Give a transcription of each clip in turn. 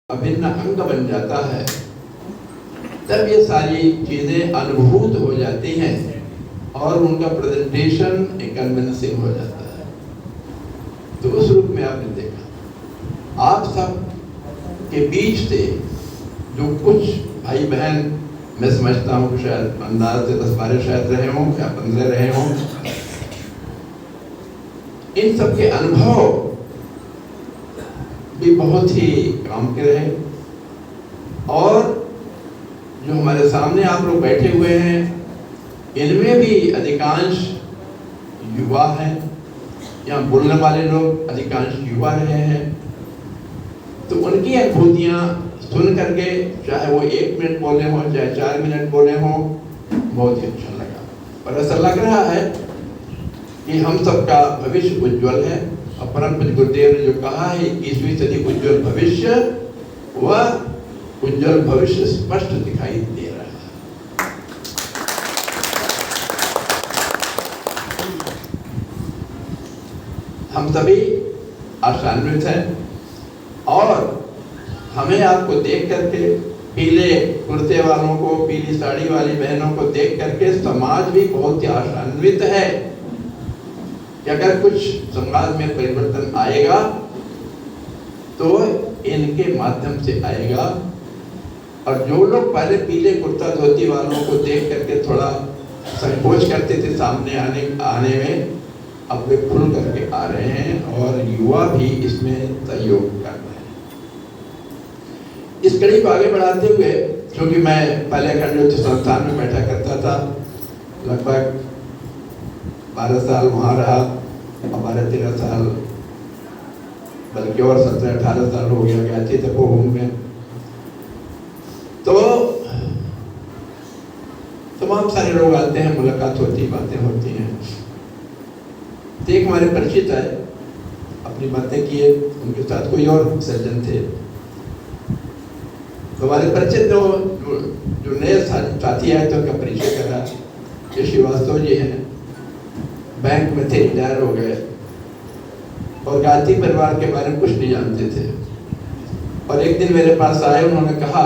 अभिन्न अंग बन जाता है, तब ये सारी चीजें अनुभूत हो जाती हैं और उनका प्रेजेंटेशन एक कन्विंसिंग हो जाता है। तो उस रूप में आपने देखा आप सब के बीच से जो कुछ भाई बहन, मैं समझता हूँ कि शायद अंदाज से 10-12 शायद रहे हों या 15 रहे हों, इन सब के अनुभव भी बहुत ही काम के रहे। और जो हमारे सामने आप लोग बैठे हुए हैं, इनमें भी अधिकांश युवा हैं, यहाँ बोलने वाले लोग अधिकांश युवा रहे हैं। तो उनकी अनुभूतियाँ सुन करके, चाहे वो 1 मिनट बोले हों चाहे 4 मिनट बोले हों, बहुत ही अच्छा लगा। और ऐसा लग रहा है कि हम सबका भविष्य उज्ज्वल है। और परम पूज्य गुरुदेव ने जो कहा है 21वीं सदी उज्ज्वल भविष्य, वह उज्ज्वल भविष्य स्पष्ट दिखाई दे रहा है। हम सभी आशान्वित हैं और हमें आपको देख करके, पीले कुर्ते वालों को, पीली साड़ी वाली बहनों को देख करके समाज भी बहुत ही आशान्वित है कि अगर कुछ समाज में परिवर्तन आएगा तो इनके माध्यम से आएगा। और जो लोग पहले पीले कुर्ता धोती वालों को देख करके थोड़ा संकोच करते थे सामने आने में, अब वे खुल करके आ रहे हैं और युवा भी इसमें सहयोग कर रहे हैं। इस कड़ी को आगे बढ़ाते हुए, क्योंकि मैं पहले अखंड ज्योति संस्थान में बैठा करता था, लगभग 12 साल वहाँ रहा, 12-13 साल, बल्कि और 17-18 साल हो गया गायत्री तपोभूमि में। तो तमाम सारे लोग आते हैं, मुलाकात होती है, बातें होती हैं। तो एक हमारे परिचित आए, अपनी बातें किए, उनके साथ कोई और सज्जन थे। तो हमारे परिचित जो नए साथी आए तो उनका परिचय करा। ये श्रीवास्तव जी हैं, बैंक में थे, रिटायर हो गए और गायत्री परिवार के बारे में कुछ नहीं जानते थे। और एक दिन मेरे पास आए, उन्होंने कहा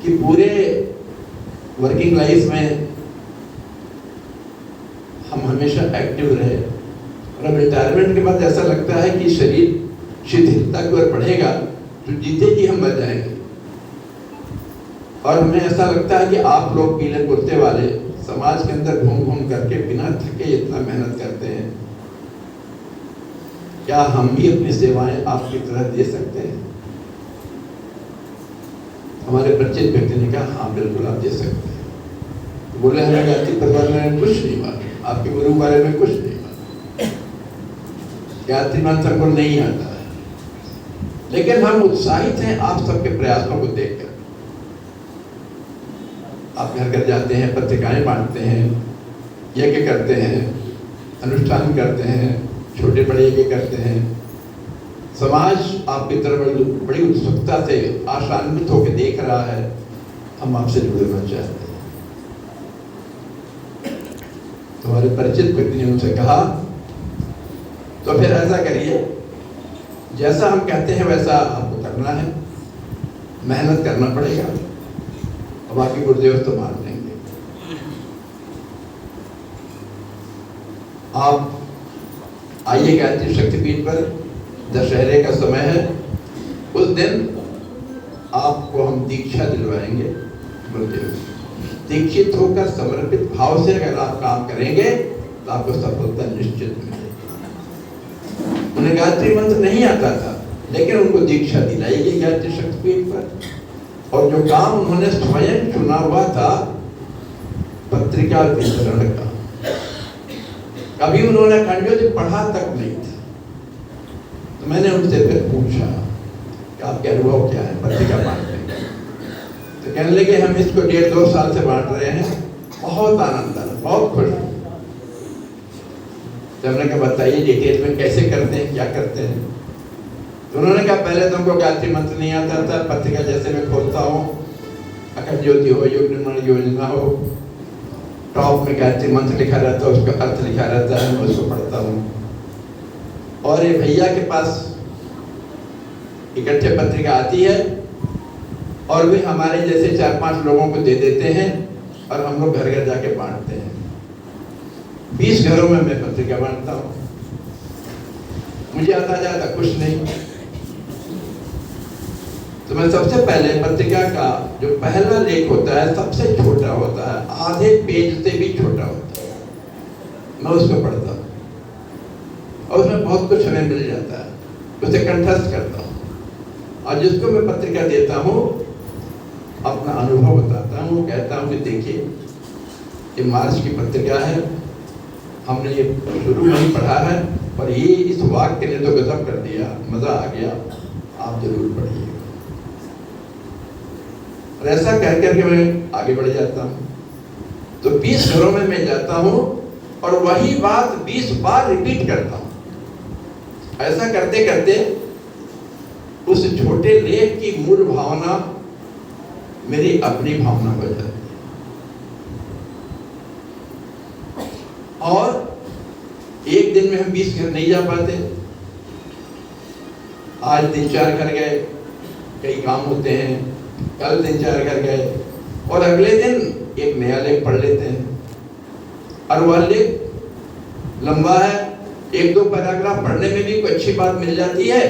कि पूरे वर्किंग लाइफ में हम हमेशा एक्टिव रहे और अब रिटायरमेंट के बाद ऐसा लगता है कि शरीर शिथिलता की ओर बढ़ेगा, तो जीते जी हम मर जाएंगे। और हमें ऐसा लगता है कि आप लोग पीले कुर्ते वाले समाज के अंदर घूम घूम करके बिना थके इतना मेहनत करते हैं, क्या हम भी अपनी सेवाएं आपकी तरह दे सकते हैं? हमारे परिचित व्यक्ति ने कहा हाँ बिल्कुल आप दे सकते हैं। तो बोले हमें गायत्री परिवार में कुछ नहीं मालूम, आपके गुरु बारे में कुछ नहीं मालूम, गायत्री मंत्र को नहीं आता है, लेकिन हम उत्साहित हैं आप सबके प्रयासों को देखकर। आप घर घर जाते हैं, पत्रिकाएं बांटते हैं, यज्ञ करते हैं, अनुष्ठान करते हैं, छोटे बड़े यज्ञ करते हैं। समाज आपकी तरफ बड़ी उत्सुकता से आशान्वित होकर देख रहा है। हम आपसे जुड़ना चाहते हैं। तो हमारे परिचित व्यक्ति ने उनसे कहा तो फिर ऐसा करिए, जैसा हम कहते हैं वैसा आपको करना है, मेहनत करना पड़ेगा, बाकी गुरुदेव तो मान लेंगे। आप आइए गायत्री शक्तिपीठ पर, दशहरे का समय है, उस दिन आपको हम दीक्षा दिलवाएंगे। गुरुदेव दीक्षित होकर समर्पित भाव से अगर आप काम करेंगे तो आपको सफलता निश्चित मिलेगी। उन्हें गायत्री मंत्र नहीं आता था, लेकिन उनको दीक्षा दिलाई गई गायत्री शक्तिपीठ पर। और जो काम उन्होंने स्वयं चुना हुआ था पत्रिका वितरण का, कभी उन्होंने अखंड ज्योति पढ़ा तक नहीं था। तो मैंने उनसे फिर पूछा कि आपके अनुभव क्या है पत्रिका बांटने का? तो कहने लगे हम इसको 1.5-2 साल से बांट रहे हैं, बहुत आनंद आ रहा, बहुत खुश हूँ। तो हमने कहा बताइए डिटेल में कैसे करते हैं, क्या करते हैं? तो उन्होंने कहा पहले तो हमको गायत्री मंत्र नहीं आता था, पत्रिका जैसे मैं खोलता हूँ, अखंड ज्योति हो, योग निर्माण योजना हो, टॉप में गायत्री मंत्र लिखा रहता है, उसका अर्थ लिखा रहता है, मैं उसको पढ़ता हूँ। और ये भैया के पास इकट्ठे पत्रिका आती है और वे हमारे जैसे 4-5 लोगों को दे देते हैं और हम लोग घर घर जाके बांटते हैं। 20 घरों में मैं पत्रिका बांटता हूँ, मुझे आता जाता कुछ नहीं। तो मैं सबसे पहले पत्रिका का जो पहला लेख होता है सबसे छोटा होता है, आधे पेज से भी छोटा होता है, मैं उसको पढ़ता हूँ और उसमें बहुत कुछ हमें मिल जाता है, उसे कंठस्थ करता हूँ और जिसको मैं पत्रिका देता हूँ अपना अनुभव बताता हूँ, कहता हूँ कि देखिए ये मार्च की पत्रिका है, हमने ये शुरू में ही पढ़ा है और ये इस वाक्य ने तो गजब कर दिया, मजा आ गया, आप जरूर पढ़िए। और ऐसा कह करके मैं आगे बढ़ जाता हूँ। तो 20 घरों में मैं जाता हूँ और वही बात 20 बार रिपीट करता हूँ। ऐसा करते करते उस छोटे लेख की मूल भावना मेरी अपनी भावना हो जाती है। और एक दिन में हम 20 घर नहीं जा पाते, आज 3-4 घर गए, कई काम होते हैं, कल 3-4 घर गए और अगले दिन एक नया लेख पढ़ लेते हैं और वह लेख लंबा है, 1-2 पैराग्राफ पढ़ने में भी कोई अच्छी बात मिल जाती है,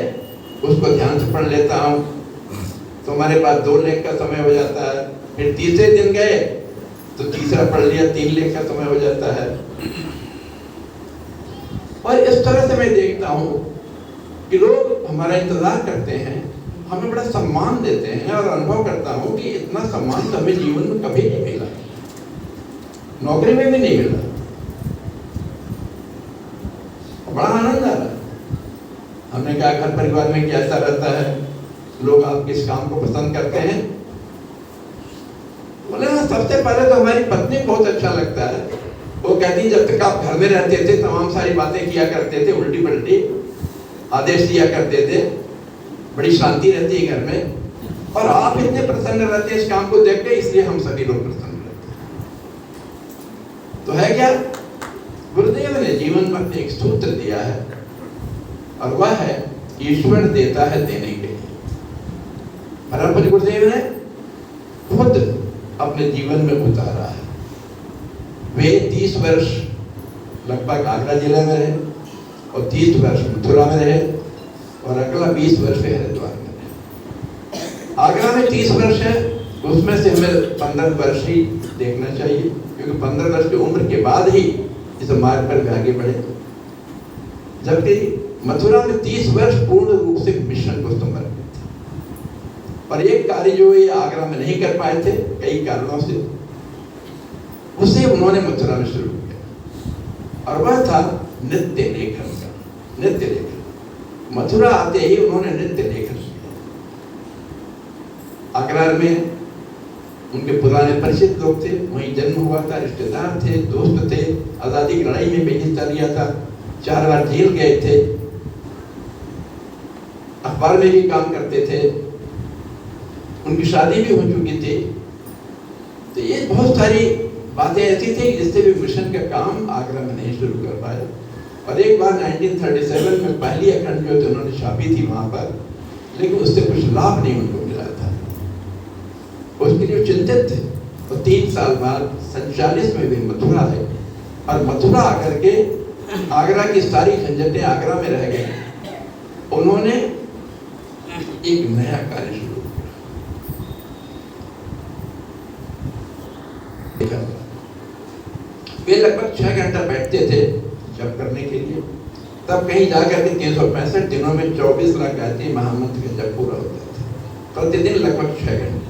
उसको ध्यान से पढ़ लेता हूँ तो हमारे पास 2 लेख का समय हो जाता है। फिर तीसरे दिन गए तो तीसरा पढ़ लिया, 3 लेख का समय हो जाता है। और इस तरह से मैं देखता हूँ कि लोग हमारा इंतजार करते हैं, हमें बड़ा सम्मान देते हैं और अनुभव करता हूँ कि इतना सम्मान तो हमें जीवन में कभी नहीं मिला, नौकरी में भी नहीं मिला। बड़ा आनंद आ रहा है। हमने कहा घर परिवार में कैसा रहता है, लोग आप किस काम को पसंद करते हैं? बोले सबसे पहले तो हमारी पत्नी बहुत अच्छा लगता है, वो कहती जब तक आप घर में रहते थे तमाम सारी बातें किया करते थे, उल्टी पलटी आदेश दिया करते थे, बड़ी शांति रहती है घर में और आप इतने प्रसन्न रहते हैं इस काम को देख के, इसलिए हम सभी लोग प्रसन्न रहते हैं। तो है क्या, गुरुदेव ने जीवन में एक सूत्र दिया है और वह है ईश्वर देता है देने के लिए। परम पूज्य गुरुदेव ने खुद अपने जीवन में उतारा है। वे 30 वर्ष लगभग आगरा जिले में रहे और 30 वर्ष मथुरा में रहे और अगला 20 वर्ष हरिद्वार में रहे। आगरा में 30 वर्ष है, उसमें से हमें 15 वर्ष ही देखना चाहिए क्योंकि 15 वर्ष की उम्र के बाद ही इस मार्ग पर आगे बढ़े। जबकि मथुरा में 30 वर्ष पूर्ण रूप से मिशन को समर्पित थे और एक कार्य जो ये आगरा में नहीं कर पाए थे कई कारणों से, उसे उन्होंने मथुरा में शुरू किया और वह था नृत्य लेखन का। नृत्य लेखन मथुरा आते ही उन्होंने नृत्य लेखन किया। आगरा में उनके पुराने परिचित लोग थे, वहीं जन्म हुआ था, रिश्तेदार थे, दोस्त थे, आजादी की लड़ाई में भी हिस्सा लिया था, 4 बार जेल गए थे, अखबार में भी काम करते थे, उनकी शादी भी हो चुकी थी। तो ये बहुत सारी बातें ऐसी थी जिससे भी मिशन का काम आगरा में नहीं शुरू कर पाए। और एक बार 1937 में पहली अखंड ज्योति उन्होंने छापी थी वहां पर, लेकिन उससे कुछ लाभ नहीं उनको मिला था, उसके लिए चिंतित थे। तो 3 साल बाद 47 में वे मथुरा आए और मथुरा आकर के आगरा की सारी झंझटें आगरा में रह गई। उन्होंने एक नया कार्य शुरू किया। वे लगभग 6 घंटा बैठते थे जप करने के लिए, तब कहीं जाकर के 365 दिनों में 24 लाख गायत्री महामंत्र का जप पूरा होता था, प्रतिदिन लगभग 6 घंटे।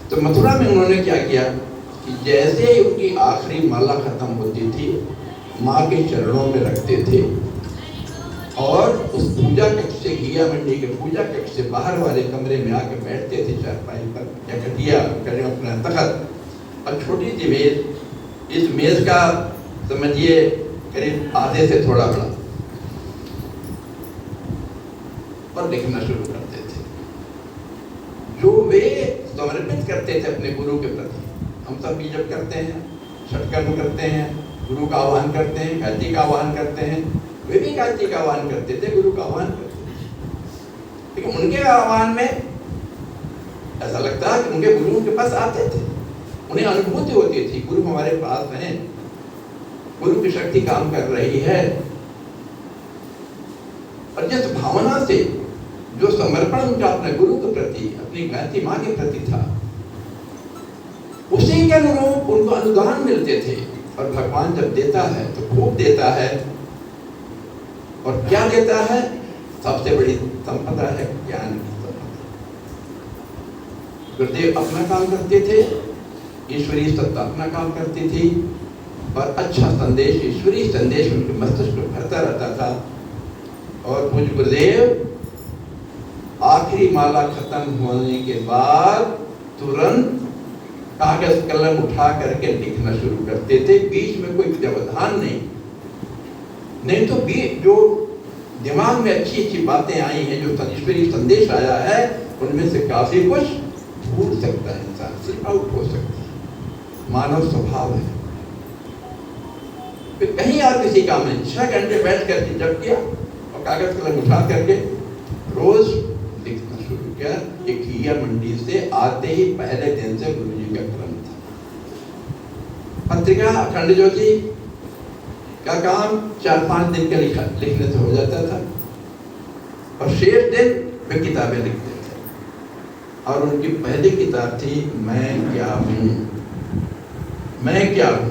तो मथुरा में उन्होंने क्या किया कि जैसे ही उनकी आखिरी माला खत्म होती थी, माँ के चरणों में रखते थे और उस पूजा कक्ष से, घिया मंडी के पूजा कक्ष से बाहर वाले कमरे में आकर बैठते थे चारपाई पर या खटिया करें अपना तखत, और छोटी सी मेज, इस मेज का समझिए करीब आधे से थोड़ा बड़ा, और लिखना शुरू करते थे जो वे समर्पित करते थे अपने गुरु के प्रति। हम सब भी जब करते हैं, षटकर्म करते हैं, गुरु का आह्वान करते हैं, गायत्री का आह्वान करते हैं, वे भी गायत्री का आह्वान करते थे, गुरु का आह्वान करते थे। उनके आह्वान में ऐसा लगता है कि उनके गुरु उनके पास आते थे, उन्हें अनुभूति होती थी गुरु हमारे पास हैं, गुरु की शक्ति काम कर रही है। और जिस भावना से, जो समर्पण उनका अपने गुरु के प्रति, अपनी गायत्री माँ के प्रति था, उसी के अनुरूप उनको अनुदान मिलते थे। और भगवान जब देता है तो खूब देता है। और क्या देता है? सबसे बड़ी संपदा है ज्ञान की संपदा। गुरुदेव अपना काम करते थे, ईश्वरीय सत्ता अपना काम करती थी, और अच्छा संदेश, ईश्वरीय संदेश उनके मस्तिष्क में भरता रहता था। और पूज्य गुरुदेव आखिरी माला खत्म होने के बाद तुरंत कागज कलम उठा करके लिखना शुरू करते थे, बीच में कोई व्यवधान नहीं तो जो दिमाग में अच्छी अच्छी बातें आई हैं, जो ईश्वरीय संदेश आया है, उनमें से काफी कुछ भूल सकता है इंसान, सिर्फ आउट हो सकता है, मानव स्वभाव है। फिर कहीं और किसी काम में 6 घंटे बैठ करके जब किया और कागज कलम उठा करके रोज लिखना शुरू किया। एक घिया मंडी से आते ही पहले दिन से गुरु जी का क्रम था। पत्रिका अखंड ज्योति का काम 4-5 दिन के लिखने से हो जाता था, और शेष दिन वे किताबें लिखते थे। और उनकी पहली किताब थी मैं क्या हूँ, मैं क्या हूँ।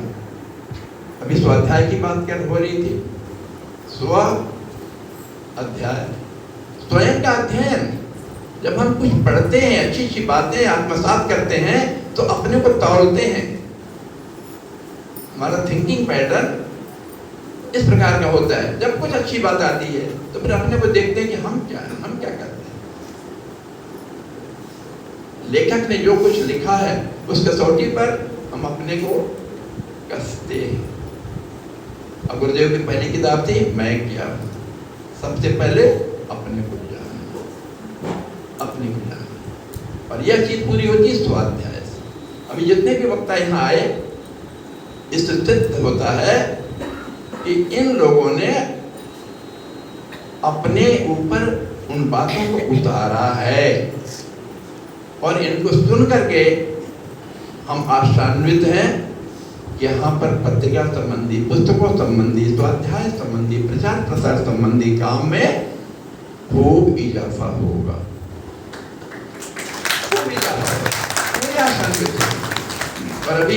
अभी स्वाध्याय की बात हो रही थी। स्व अध्याय, स्वयं का अध्ययन। जब हम कुछ पढ़ते हैं, अच्छी अच्छी बातें आत्मसात करते हैं, तो अपने को तौलते हैं। हमारा थिंकिंग पैटर्न इस प्रकार का होता है। जब कुछ अच्छी बात आती है तो फिर अपने को देखते हैं कि हम क्या हैं, हम क्या करते हैं। लेखक ने जो कुछ लिखा है उस कसौटी पर हम अपने को कसते हैं। अब गुरुदेव की पहली किताब थी मैं क्या हूँ। सबसे पहले अपने को जाना, अपने को जाना, और यह चीज पूरी होती है स्वाध्याय से। अभी जितने भी वक्ता यहाँ आए, इससे सिद्ध होता है कि इन लोगों ने अपने ऊपर उन बातों को उतारा है, और इनको सुन करके हम आशान्वित हैं कि यहाँ पर पत्रिका संबंधी, पुस्तकों संबंधी, स्वाध्याय संबंधी, प्रचार प्रसार संबंधी काम में खूब इजाफा होगा, खूब इजाफा होगा, आशान्वित है। और अभी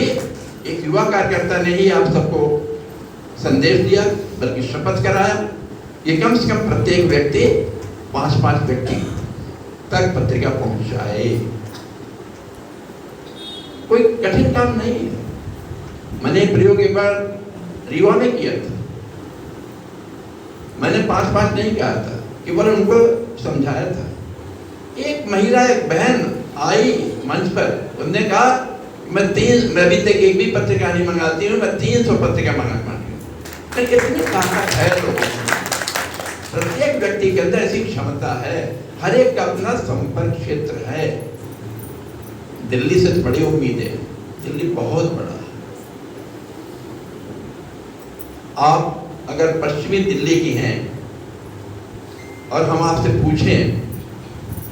एक युवा कार्यकर्ता ने ही आप सबको संदेश दिया, बल्कि शपथ कराया, ये कम से कम प्रत्येक व्यक्ति 5-5 व्यक्ति तक पत्रिका पहुंचाए। कोई कठिन काम नहीं है। मैंने प्रयोग एक बार रीवा में किया था। मैंने 5-5 नहीं कहा था, केवल उनको समझाया था। एक महिला, एक बहन आई मंच पर, उन्होंने कहा मैं अभी तक एक भी पत्रिका नहीं मंगाती हूँ, मैं 300 पत्रिका मंगाती हूँ। कितनी ताकत है लोगों में। प्रत्येक व्यक्ति के अंदर ऐसी क्षमता है, हर एक का अपना संपर्क क्षेत्र है। दिल्ली से बड़ी उम्मीदें, दिल्ली बहुत बड़ा है। आप अगर पश्चिमी दिल्ली की हैं और हम आपसे पूछें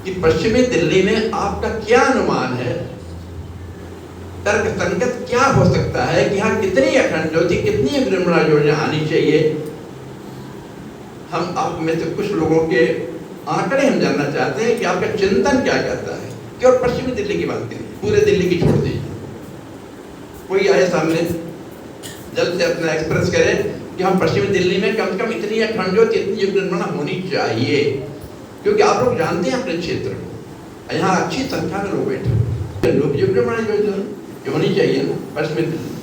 कि पश्चिमी दिल्ली में आपका क्या अनुमान है, तर्क संगत क्या हो सकता है कि यहाँ कितनी अखंड ज्योति, कितनी विरमणा योजना आनी चाहिए, हम आप में से कुछ लोगों के आंकड़े हम जानना चाहते हैं कि आपका चिंतन क्या कहता है। केवल पश्चिमी दिल्ली की बात करें, पूरे दिल्ली की छोड़ दीजिए। कोई आए सामने, जल्द से अपना एक्सप्रेस करे कि हम पश्चिमी दिल्ली में कम से कम इतनी अखंड ज्योति, इतनी विरमणा होनी चाहिए। क्योंकि आप लोग जानते हैं अपने क्षेत्र को, यहाँ अच्छी संख्या में लोग बैठे, लोग विरमणा योजना होनी चाहिए ना पश्चिमी दिल्ली।